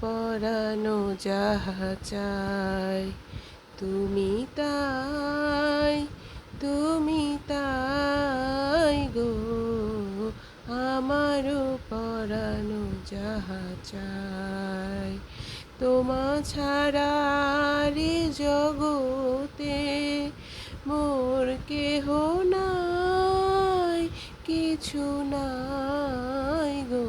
পরানো যাহা চায়, তুমি তাই, তুমি তাই গো, আমারও পরানো যাহা চায়। তোমা ছাড়া রে জগতে মোর কেহ নাই, কিছু নাই গো,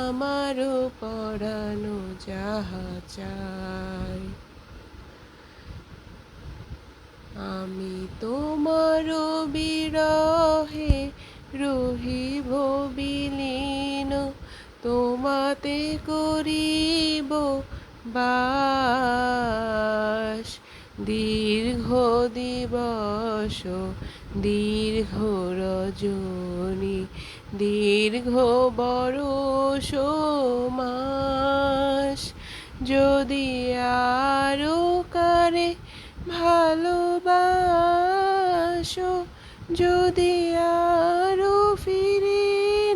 আমারও পরানো যাহা চায়। আমি তোমার বিরহে রহিব বিলীন, তোমাতে করিব বাস। দীর্ঘ দিবস দীর্ঘ রজনী, দীর্ঘ বরষ মাস, যদি আরো কারে ভালোবাসো, যদি আরো ফিরে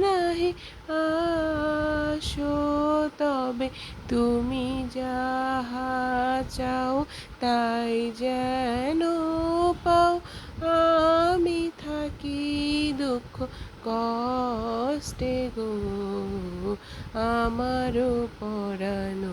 নাহি আসো, তবে তুমি যাহা চাও তাই যেন পাও। আমি থাকি দুঃখ কষ্টে গো, আমারও পরানো